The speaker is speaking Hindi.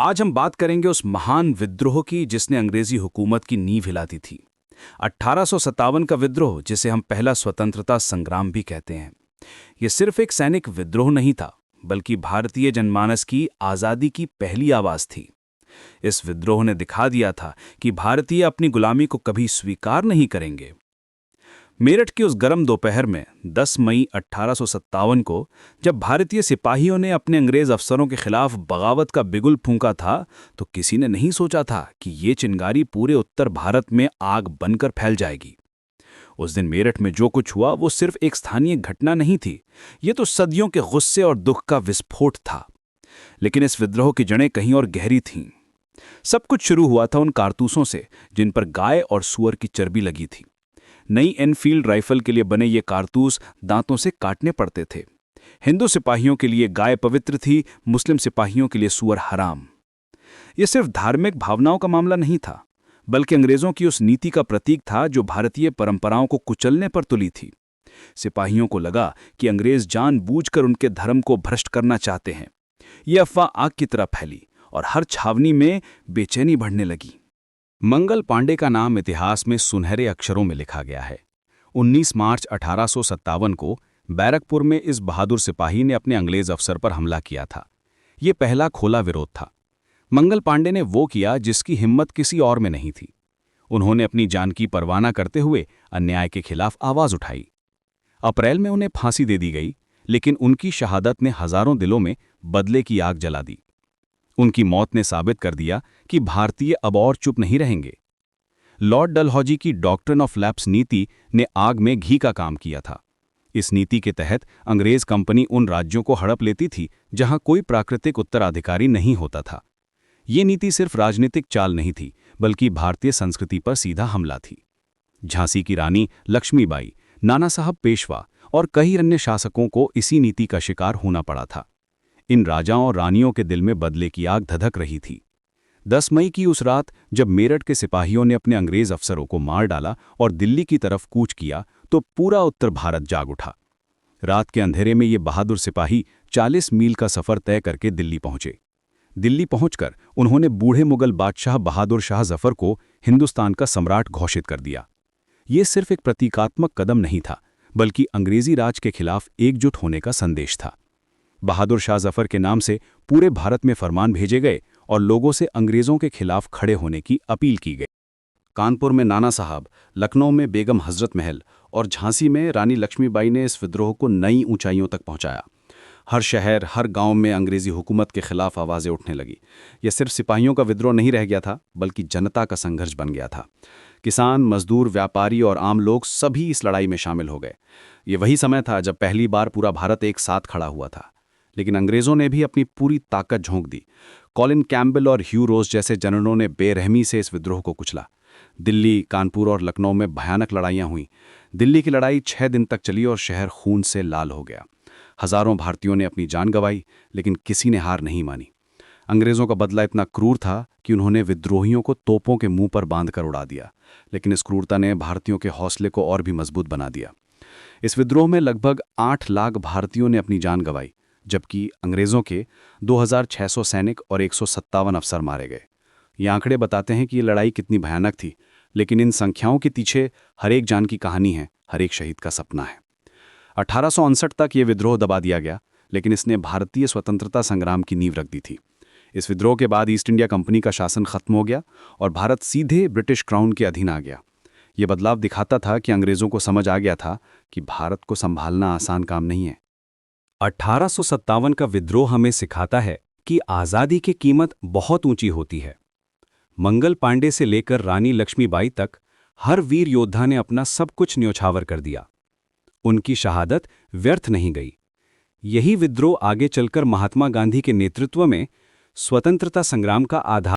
आज हम बात करेंगे उस महान विद्रोह की जिसने अंग्रेजी हुकूमत की नींव हिला दी थी। 1857 का विद्रोह, जिसे हम पहला स्वतंत्रता संग्राम भी कहते हैं। यह सिर्फ एक सैनिक विद्रोह नहीं था, बल्कि भारतीय जनमानस की आज़ादी की पहली आवाज थी। इस विद्रोह ने दिखा दिया था कि भारतीय अपनी गुलामी को कभी स्वीकार नहीं करेंगे। मेरठ की उस गर्म दोपहर में 10 मई 1857 को जब भारतीय सिपाहियों ने अपने अंग्रेज अफसरों के खिलाफ बगावत का बिगुल फूंका था, तो किसी ने नहीं सोचा था कि ये चिंगारी पूरे उत्तर भारत में आग बनकर फैल जाएगी। उस दिन मेरठ में जो कुछ हुआ वो सिर्फ एक स्थानीय घटना नहीं थी, ये तो सदियों के गुस्से और दुख का विस्फोट था। लेकिन इस विद्रोह की जड़ें कहीं और गहरी थीं। सब कुछ शुरू हुआ था उन कारतूसों से जिन पर गाय और सूअर की चर्बी लगी थी। नई एनफील्ड राइफल के लिए बने ये कारतूस दांतों से काटने पड़ते थे। हिंदू सिपाहियों के लिए गाय पवित्र थी, मुस्लिम सिपाहियों के लिए सूअर हराम। ये सिर्फ धार्मिक भावनाओं का मामला नहीं था, बल्कि अंग्रेजों की उस नीति का प्रतीक था जो भारतीय परंपराओं को कुचलने पर तुली थी। सिपाहियों को लगा कि अंग्रेज जानबूझकर उनके धर्म को भ्रष्ट करना चाहते हैं। ये अफवाह आग की तरह फैली और हर छावनी में बेचैनी बढ़ने लगी। मंगल पांडे का नाम इतिहास में सुनहरे अक्षरों में लिखा गया है। 19 मार्च 1857 को बैरकपुर में इस बहादुर सिपाही ने अपने अंग्रेज अफसर पर हमला किया था। ये पहला खोला विरोध था। मंगल पांडे ने वो किया जिसकी हिम्मत किसी और में नहीं थी। उन्होंने अपनी जान की परवाह न करते हुए अन्याय के खिलाफ आवाज उठाई। अप्रैल में उन्हें फांसी दे दी गई, लेकिन उनकी शहादत ने हजारों दिलों में बदले की आग जला दी। उनकी मौत ने साबित कर दिया कि भारतीय अब और चुप नहीं रहेंगे। लॉर्ड डलहौजी की डॉक्ट्रिन ऑफ लैप्स नीति ने आग में घी का काम किया था। इस नीति के तहत अंग्रेज कंपनी उन राज्यों को हड़प लेती थी जहां कोई प्राकृतिक उत्तराधिकारी नहीं होता था। ये नीति सिर्फ राजनीतिक चाल नहीं थी, बल्कि भारतीय संस्कृति पर सीधा हमला थी। झांसी की रानी लक्ष्मीबाई, नाना साहब पेशवा और कई अन्य शासकों को इसी नीति का शिकार होना पड़ा था। इन राजाओं और रानियों के दिल में बदले की आग धधक रही थी। 10 मई की उस रात जब मेरठ के सिपाहियों ने अपने अंग्रेज अफसरों को मार डाला और दिल्ली की तरफ कूच किया, तो पूरा उत्तर भारत जाग उठा। रात के अंधेरे में ये बहादुर सिपाही 40 मील का सफर तय करके दिल्ली पहुंचे। दिल्ली पहुंचकर उन्होंने बूढ़े मुगल बादशाह बहादुर शाह जफर को हिंदुस्तान का सम्राट घोषित कर दिया। ये सिर्फ एक प्रतीकात्मक कदम नहीं था, बल्कि अंग्रेजी राज के खिलाफ एकजुट होने का संदेश था। बहादुर शाह जफर के नाम से पूरे भारत में फरमान भेजे गए और लोगों से अंग्रेजों के खिलाफ खड़े होने की अपील की गई। कानपुर में नाना साहब, लखनऊ में बेगम हजरत महल और झांसी में रानी लक्ष्मीबाई ने इस विद्रोह को नई ऊंचाइयों तक पहुंचाया। हर शहर, हर गांव में अंग्रेजी हुकूमत के खिलाफ आवाज़ें उठने लगी। यह सिर्फ सिपाहियों का विद्रोह नहीं रह गया था, बल्कि जनता का संघर्ष बन गया था। किसान, मजदूर, व्यापारी और आम लोग सभी इस लड़ाई में शामिल हो गए। ये वही समय था जब पहली बार पूरा भारत एक साथ खड़ा हुआ था। लेकिन अंग्रेजों ने भी अपनी पूरी ताकत झोंक दी। कॉलिन कैम्बेल और ह्यू रोज जैसे जनरलों ने बेरहमी से इस विद्रोह को कुचला। दिल्ली, कानपुर और लखनऊ में भयानक लड़ाइयां हुईं। दिल्ली की लड़ाई 6 दिन तक चली और शहर खून से लाल हो गया। हजारों भारतीयों ने अपनी जान गंवाई, लेकिन किसी ने हार नहीं मानी। अंग्रेजों का बदला इतना क्रूर था कि उन्होंने विद्रोहियों को तोपों के मुंह पर बांधकर उड़ा दिया। लेकिन इस क्रूरता ने भारतीयों के हौसले को और भी मजबूत बना दिया। इस विद्रोह में लगभग 8 लाख भारतीयों ने अपनी जान गंवाई, जबकि अंग्रेजों के 2600 सैनिक और 157 अफसर मारे गए। ये आंकड़े बताते हैं कि ये लड़ाई कितनी भयानक थी, लेकिन इन संख्याओं के पीछे हर एक जान की कहानी है, हर एक शहीद का सपना है। 1859 तक ये विद्रोह दबा दिया गया, लेकिन इसने भारतीय स्वतंत्रता संग्राम की नींव रख दी थी। इस विद्रोह के बाद ईस्ट इंडिया कंपनी का शासन खत्म हो गया और भारत सीधे ब्रिटिश क्राउन के अधीन आ गया। ये बदलाव दिखाता था कि अंग्रेजों को समझ आ गया था कि भारत को संभालना आसान काम नहीं है। 1857 का विद्रोह हमें सिखाता है कि आज़ादी की कीमत बहुत ऊंची होती है। मंगल पांडे से लेकर रानी लक्ष्मीबाई तक हर वीर योद्धा ने अपना सब कुछ न्योछावर कर दिया। उनकी शहादत व्यर्थ नहीं गई। यही विद्रोह आगे चलकर महात्मा गांधी के नेतृत्व में स्वतंत्रता संग्राम का आधार